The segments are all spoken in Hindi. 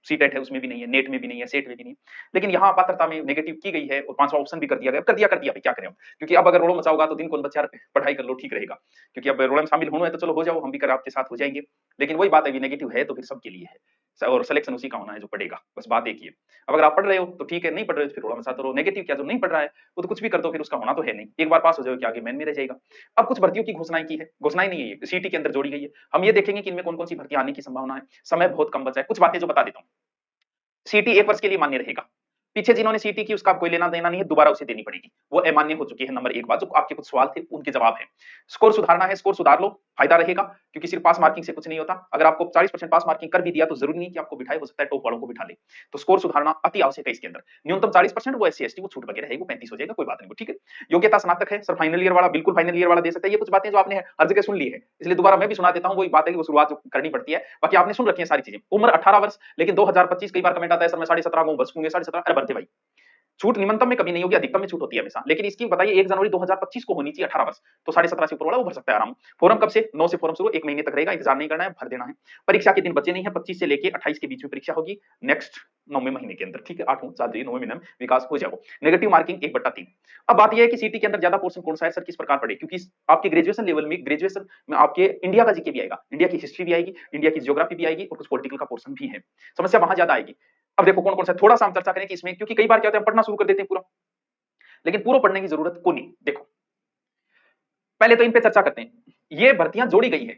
सीटेट है उसमें भी नहीं है, नेट में भी नहीं है, सेट में भी नहीं है। लेकिन यहाँ पात्रता में नेगेटिव की गई है और 5वां ऑप्शन भी कर दिया गया। कर दिया भाई, क्या करें अब? क्योंकि अब अगर रोड़ो मचा होगा तो दिन कौन बच्चा पढ़ाई कर लो, ठीक रहेगा। क्योंकि अब रोड़े में शामिल होना है तो चलो हो जाओ, हम भी कर आपके साथ हो जाएंगे। लेकिन वही बात है, नेगेटिव है तो फिर सबके लिए है, और सिलेक्शन उसी का होना है जो पढ़ेगा, बस बात एक ही है। अब अगर आप पढ़ रहे हो तो ठीक है, नहीं पढ़ रहे हो तो फिर रोड़ा मचाते रहो। नेगेटिव क्या, जो नहीं पढ़ रहा है वो तो कुछ भी कर दो, फिर उसका होना तो है नहीं। एक बार पास हो जाओ कि आगे मेन में रह जाएगा। अब कुछ भर्तियों की घोषणाएं की है, घोषणाएं नहीं है ये, सीटी के अंदर जोड़ी गई है। हम ये देखेंगे कि इनमें कौन कौन सी भर्तियां आने की संभावना है। समय बहुत कम बचा है, कुछ बातें जो बता देता हूँ। सीटी 1 वर्ष के लिए मान्य रहेगा। पीछे जिन्होंने सीटी की उसका कोई लेना देना नहीं है, दोबारा उसे देनी पड़ेगी, वो अमान्य हो चुकी है। नंबर 1 बात, जो आपके कुछ सवाल थे उनके जवाब है। स्कोर सुधारना है, स्कोर सुधार लो, फायदा रहेगा, क्योंकि सिर्फ पास मार्किंग से कुछ नहीं होता। अगर आपको 40% पास मार्किंग कर भी दिया तो जरूरी नहीं कि आपको बिठाए, हो सकता है टॉप वालों को बिठा ले। तो स्कोर सुधारना अति आवश्यक है इसके अंदर। न्यूनतम 40%, वो एससी एसटी वो छूट वगैरह है, वो 35 हो जाएगा, कोई बात नहीं, ठीक है। योग्यता स्नातक है सर, फाइनल ईयर वाला, बिल्कुल फाइनल ईयर वाला दे सकता है। ये कुछ बातें जो आपने हर जगह सुन ली है, इसलिए दोबारा मैं भी सुना देता हूँ। वही बात है कि वो शुरुआत जो करनी पड़ती है, बाकी आपने सुन रखी है सारी चीजें। उम्र 18 वर्ष, लेकिन 2025 कई बार कमेंट आता है सर मैं 17.5 को बस होंगे, 17.5, अरे भरते भाई, छूट निम्नतम में कभी नहीं होगी, अधिकतम में छूट होती है हमेशा। लेकिन इसकी बताइए 1 जनवरी 2025 को होनी चाहिए 18 वर्ष, तो 17.5 से ऊपर वाला वो भर सकता है आराम। फॉर्म कब से? 9 से फॉर्म शुरू, 1 महीने तक रहेगा, इंतजार नहीं करना है, भर देना है। परीक्षा के दिन बचे नहीं है, 25 से लेके 28 के बीच में परीक्षा होगी, नेक्स्ट 9वें महीने के अंदर, ठीक है। 8वें साल 9वें महीने में विकास हो जाओ। Negative marking 1/3। अब बात यह है कि सीटी के अंदर ज्यादा पोर्शन कौन सा है सर, किस प्रकार पढ़े? क्योंकि आपके ग्रेजुएशन लेवल में, ग्रेजुएशन में आपके इंडिया का जीके भी आएगा, इंडिया की हिस्ट्री भी आएगी, इंडिया की ज्योग्राफी भी आएगी, और कुछ पॉलिटिकल का पोर्शन भी है। समस्या वहां ज्यादा आएगी। अब देखो कौन कौन सा, थोड़ा सा हम चर्चा करें कि इसमें, क्योंकि कई बार क्या होता है हम पढ़ना शुरू कर देते हैं पूरा, लेकिन पूरा पढ़ने की जरूरत को नहीं। देखो पहले तो इन पे चर्चा करते हैं। ये भर्तियां जोड़ी गई है,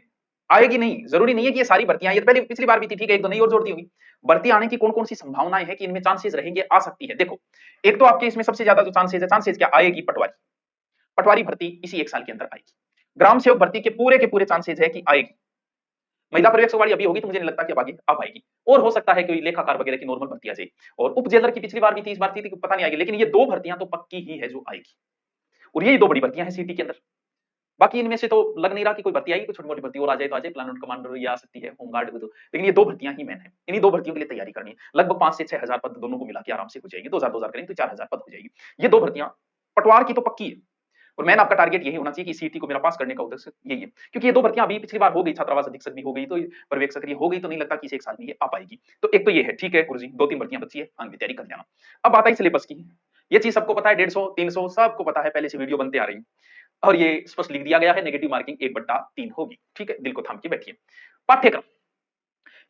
आएगी नहीं, जरूरी नहीं है कि ये सारी भर्तियां, ये तो पहले पिछली बार भी थी, ठीक है, एक दो नई और जोड़ दी होगी। भर्ती आने की कौन कौन सी संभावनाएं हैं कि इनमें चांसेस रहेंगे, आ सकती है? देखो एक तो आपके इसमें सबसे ज्यादा जो चांसेस है, चांसेस क्या आएगी? पटवारी, पटवारी भर्ती इसी 1 साल के अंदर आएगी। ग्राम सेवक भर्ती के पूरे चांसेस है कि आएगी। महिला पर्यवेक्षक अभी होगी तो मुझे नहीं लगता कि अब आगे अब आएगी। और हो सकता है कि लेखाकार वगैरह की नॉर्मल भर्ती आ जाएगी। और उप जेलर की पिछली बार भी थी, इस बार थी, पता नहीं आएगी, लेकिन ये 2 भर्तियां तो पक्की ही है जो आएगी, और यही 2 बड़ी भर्तियां हैं सीटी के अंदर। बाकी इनमें से तो लग नहीं रहा कि कोई भर्ती आएगी, कोई छोटी मोटी भर्ती और आ जाए तो आ जाए, प्लान कमांडर ये आ सकती है, होमगार्ड भी तो, लेकिन ये 2 भर्तियां ही मेन है। इन्हीं 2 भर्तियों के लिए तैयारी करनी है। लगभग 5 से 6 हजार पद दोनों को मिला के आराम से हो जाएगी। 2000 करेंगे तो 4000 पद हो जाएगी। ये 2 भर्तियां पटवार की तो पक्की है, और मैन आपका टारगेट यही होना चाहिए कि सीटी को मेरा पास करने का उद्देश्य यही है। क्योंकि ये 2 भर्तियां अभी पिछली बार हो गई, छात्रावास अधीक्षक भी हो गई, तो पर्यवेक्षक ये हो गई, तो नहीं लगता कि इस 1 साल में ये आ पाएगी। तो एक तो ये है, ठीक है गुरुजी, 2-3 भर्तियां बची है, आगे तैयारी कर लेना। अब बात आई सिलेबस की। ये चीज सबको पता है, 150 300 सबको पता है, पहले से वीडियो बनते आ रही है, और ये स्पष्ट लिख दिया गया है, नेगेटिव मार्किंग 1/3 होगी, ठीक है, दिल को थाम के बैठिए। पाठ्यक्रम,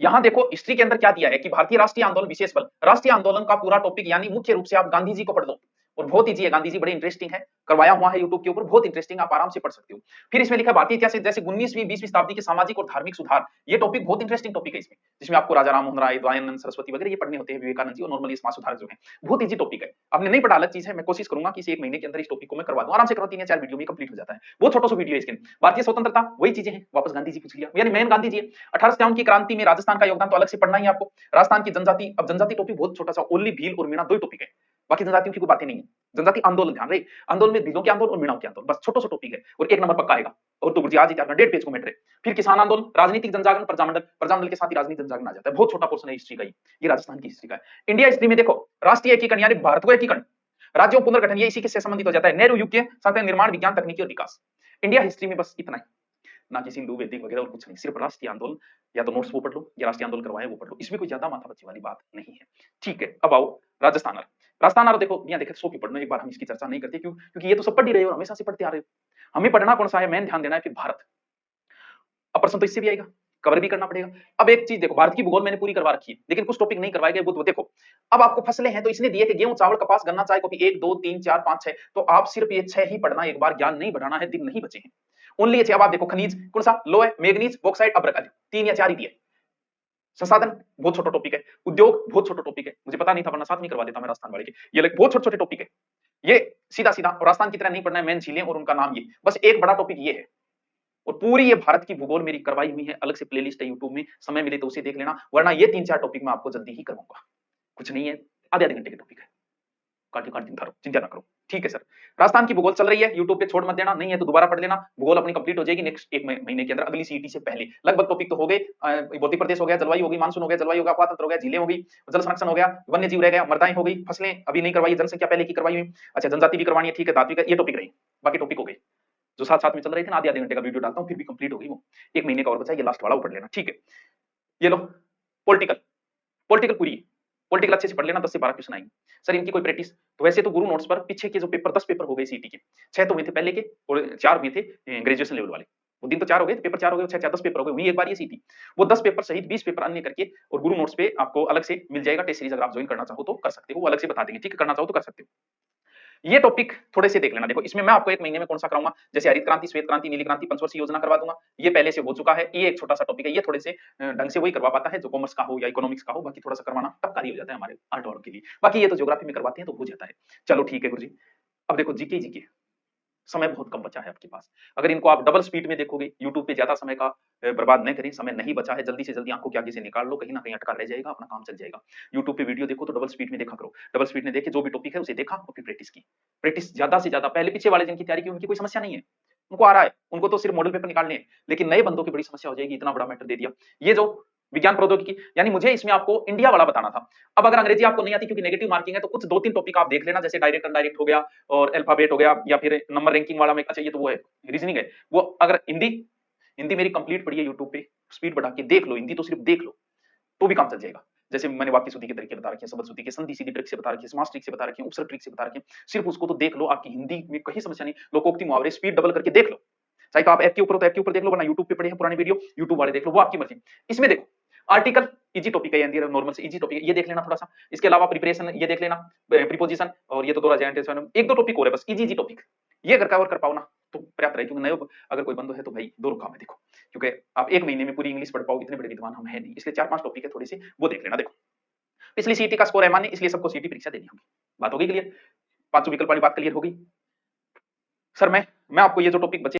यहां देखो हिस्ट्री के अंदर क्या दिया है कि भारतीय राष्ट्रीय आंदोलन विशेष बल, राष्ट्रीय आंदोलन का पूरा टॉपिक, यानी मुख्य रूप से आप गांधी जी को पढ़ लो, और बहुत ईजी है, गांधी जी बड़े इंटरेस्टिंग है, करवाया हुआ है यूट्यूब के ऊपर, बहुत इंटरेस्टिंग, आप आराम से पढ़ सकते हो। फिर इसमें लिखा भारतीय इतिहास जैसे 19वीं 20वीं शताब्दी के सामाजिक और धार्मिक सुधार, ये टॉपिक बहुत इंटरेस्टिंग टॉपिक है इसमें, जिसमें आपको राजा राम मोहन राय, दयानंद सरस्वती वगैरह ये पढ़ने होते हैं, विवेकानंद जी, और नॉर्मली समाज सुधारक जो है। बहुत ईजी टॉपिक है, आपने नहीं पढ़ा अलग चीज है, मैं कोशिश करूंगा कि इस 1 महीने के अंदर इस टॉपिक को मैं करवा दूं, आराम से करवा 3 या 4 वीडियो में कंप्लीट हो जाता है, वो छोटा सा वीडियो है इसके। भारतीय स्वतंत्रता वही चीजें हैं, वापस गांधी जी पूछ लिया, यानी मेन गांधी जी है। 1857 की क्रांति में राजस्थान का योगदान तो अलग से पढ़ना ही है आपको। राजस्थान की जनजाति, अब जनजाति टॉपिक बहुत छोटा सा, ओनली भील और मीणा 2 ही टॉपिक है, बाकी जनजातियों की कोई बातें नहीं है। जनजाति आंदोलन ध्यान रहे, आंदोलन में भीलों के आंदोलन और मीणाओं के आंदोलन, बस छोटा सा टॉपिक है, और 1 नंबर पक्का आएगा। और तो गुरुजी आज ही क्या करना, 1.5 पेज को मैटर है। फिर किसान आंदोलन, राजनीतिक जनजागरण, प्रजामंडल, प्रजामंडल के साथ ही राजनीतिक जनजागरण आ जाता है, बहुत छोटा पोर्शन है हिस्ट्री का ये राजस्थान की हिस्ट्री का है। इंडिया हिस्ट्री में देखो, राष्ट्रीय एकीकरण यानी भारत को एकीकरण, राज्यों पुनर्गठन ये इसी से संबंधित हो जाता है, नेहरू युग के साथ निर्माण, विज्ञान, तकनीकी और विकास। इंडिया हिस्ट्री में बस इतना ही, ना कि सिंधु वैदिक वगैरह और कुछ नहीं, सिर्फ राष्ट्रीय आंदोलन, या तो नोट्स वो पढ़ लो या राष्ट्रीय आंदोलन करवाए वो पढ़ लो, इसमें कोई ज्यादा माथापच्ची वाली बात नहीं है, ठीक है। अब आओ राजस्थान, राजस्थान देखो यहाँ देखे 100 की पढ़ना, एक बार हम इसकी चर्चा नहीं करते, क्यों? क्योंकि ये तो सब पढ़ ही रहे हो, हमेशा से पढ़ते आ रहे हो। हमें पढ़ना कौन सा है, मेन ध्यान देना है फिर भारत। अब प्रश्न तो इससे भी आएगा, कवर भी करना पड़ेगा। अब एक चीज देखो, भारत की भूगोल मैंने पूरी करवा रखी है, लेकिन कुछ टॉपिक नहीं करवाए गए, वो देखो। अब आपको फसलें हैं तो इसने दिए कि गेहूं, चावल, कपास, गन्ना, चाय, कॉफी, 1 2 3 4 5 6, तो आप सिर्फ ये 6 ही पढ़ना, एक बार ज्ञान नहीं बढ़ाना है, दिन नहीं बचे हैं, ओनली ये 6। अब आप देखो खनिज कौन सा, लोहे, मैग्नीज, बॉक्साइट, अब्रक, 3 या 4 ही दिए। संसाधन बहुत छोटा टॉपिक है, उद्योग बहुत छोटा टॉपिक है, मुझे पता नहीं था वरना साथ में करवा देता मैं राजस्थान वाले के, ये बहुत छोटे छोटे टॉपिक है, ये सीधा सीधा, और राजस्थान की तरह नहीं पढ़ना है, मेन झीलें और उनका नाम, ये बस एक बड़ा टॉपिक ये है। और पूरी ये भारत की भूगोल मेरी करवाई हुई है, अलग से प्लेलिस्ट है यूट्यूब में, समय मिले तो उसे देख लेना, वरना ये 3-4 टॉपिक मैं आपको जल्दी ही करवाऊंगा, कुछ नहीं है, आधे आधे घंटे के टॉपिक है, काट चिंता ना करो, ठीक है सर। राजस्थान की भूगोल चल रही है यूट्यूब पे, छोड़ मत देना, नहीं है तो दोबारा पढ़ लेना, भूगोल अपनी कंप्लीट हो जाएगी नेक्स्ट 1 महीने के अंदर, अगली सीईटी से पहले। लगभग टॉपिक तो हो गए, भौतिक प्रदेश हो गया, जलवायु हो गई, मानसून हो गया, जलवायु हो गया, अफवातंत्र हो गया, झीलें हो गई, जल संरक्षण हो गया, वन्य जीव रह गया, मृदाएं हो गई, फसलें अभी नहीं करवाई, जनसंख्या पहले की करवाई हुई, अच्छा जनजाति भी करवानी है, ठीक है, धात्विक, ये टॉपिक रही, बाकी टॉपिक हो गए जो साथ साथ में चल रहे थे ना, आधे घंटे का वीडियो डालता हूँ फिर भी कंप्लीट हो गई वो, 1 महीने का और बचा, ये लास्ट वाला वो पढ़ लेना, ठीक है। ये लो पॉलिटिकल, पॉलिटिकल पूरी है, पॉलिटिकल अच्छे से पढ़ लेना, 10 से 12 क्वेश्चन आएंगे। सर इनकी कोई प्रैक्टिस? तो वैसे तो गुरु नोट्स पर पीछे के जो पेपर 10 पेपर हो गए सीईटी के, 6 तो हुए थे पहले के और 4 हुए थे ग्रेजुएशन लेवल वाले। वो दिन तो 4 हो गए, पेपर 4 हो गए, 6 4 10 पेपर हो गए, वही एक बार ये सीईटी। वो 10 पेपर सहित 20 पेपर अन्य करके और गुरु नोट्स पे आपको अलग से मिल जाएगा। टेस्ट सीरीज अगर आप ज्वाइन करना चाहो तो कर सकते हो, वो अलग से बता देंगे, ठीक है, करना चाहो तो कर सकते हो। ये टॉपिक थोड़े से देख लेना। देखो इसमें मैं आपको 1 महीने में कौन सा कराऊंगा, जैसे हरित क्रांति, श्वेत क्रांति, नीली क्रांति, पंचवर्षीय योजना करवा दूंगा, ये पहले से हो चुका है। ये एक छोटा सा टॉपिक है, ये थोड़े से ढंग से वही करवा पाता है जो कॉमर्स का हो या इकोनॉमिक्स का हो, बाकी थोड़ा सा करवाना टपकारी हो जाता है हमारे आर्ट वालों के लिए। बाकी ये तो ज्योग्राफी में करवाते हैं तो हो जाता है। चलो ठीक है गुरुजी। अब देखो जीके, जीके समय बहुत कम बचा है आपके पास। अगर इनको आप डबल स्पीड में देखोगे, यूट्यूब पे ज्यादा समय का बर्बाद न करें, समय नहीं बचा है, जल्दी से जल्दी आंखों के आगे से निकाल लो, कहीं ना कहीं अटका रह जाएगा, अपना काम चल जाएगा। यूट्यूब पे वीडियो देखो तो डबल स्पीड में देखा करो, डबल स्पीड में देखे जो भी टॉपिक है उसे देखा और फिर प्रैक्टिस की। प्रैक्टिस ज्यादा से ज्यादा, पहले पीछे वाले जिनकी तैयारी की उनकी कोई समस्या नहीं है, उनको आ रहा है, उनको तो सिर्फ मॉडल पेपर निकालने हैं। लेकिन नए बंदों की बड़ी समस्या हो जाएगी, इतना बड़ा मैटर दे दिया। ये जो विज्ञान प्रौद्योगिकी, यानी मुझे इसमें आपको इंडिया वाला बताना था। अब अगर अंग्रेजी आपको नहीं आती क्योंकि नेगेटिव मार्किंग है, तो कुछ 2-3 टॉपिक आप देख लेना, जैसे डायरेक्ट इनडायरेक्ट हो गया और अल्फाबेट हो गया, या फिर नंबर रैंकिंग वाला में चाहिए तो वो है रीजनिंग है। वो अगर हिंदी, हिंदी मेरी कंप्लीट पड़ी है यूट्यूब पे, स्पीड बढ़ा के देख लो, हिंदी तो सिर्फ देख लो तो भी काम चल जाएगा। जैसे मैंने वाक्य शुद्धि के तरीके बता रखे हैं, शब्द शुद्धि के, संधि सीधी ट्रिक से बता रखी है, समास ट्रिक से बता रखे हैं, उपसर्ग ट्रिक से बता रखे हैं, सिर्फ उसको तो देख लो, आपकी हिंदी में कहीं समस्या नहीं। लोकोक्ति मुहावरे स्पीड डबल करके देख लो, चाहे तो आप ऐप के ऊपर हो तो ऐप के ऊपर देख लो, वरना यूट्यूब पे पड़े हैं पुराने वीडियो, यूट्यूब वाले देख लो, वो आपकी मर्जी। इसमें देखो आर्टिकल इजी टॉपिक है, नॉर्मल से इजी टॉपिक है, ये देख लेना थोड़ा सा। इसके अलावा प्रिपरेशन ये देख लेना, प्रीपोजिशन, और ये तो दोहरा जाएंगे, एक दो टॉपिक और है बस, इजी इजी टॉपिक, ये अगर कवर कर पाओ ना तो पर्याप्त रहे। क्योंकि नए अगर कोई बंदो है तो भाई दो रुकाम है, देखो क्योंकि आप 1 महीने में पूरी इंग्लिश पढ़ पाओ, इतने बड़े विद्वान हम है नहीं, इसलिए 4-5 टॉपिक है थोड़ी सी, वो देख लेना। देखो पिछली सीईटी का स्कोर है मान्य, इसलिए सबको सीईटी परीक्षा देनी होगी। बात हो गई क्लियर? 5 विकल्प वाली बात क्लियर हो गई? सर मैं आपको ये जो टॉपिक बचे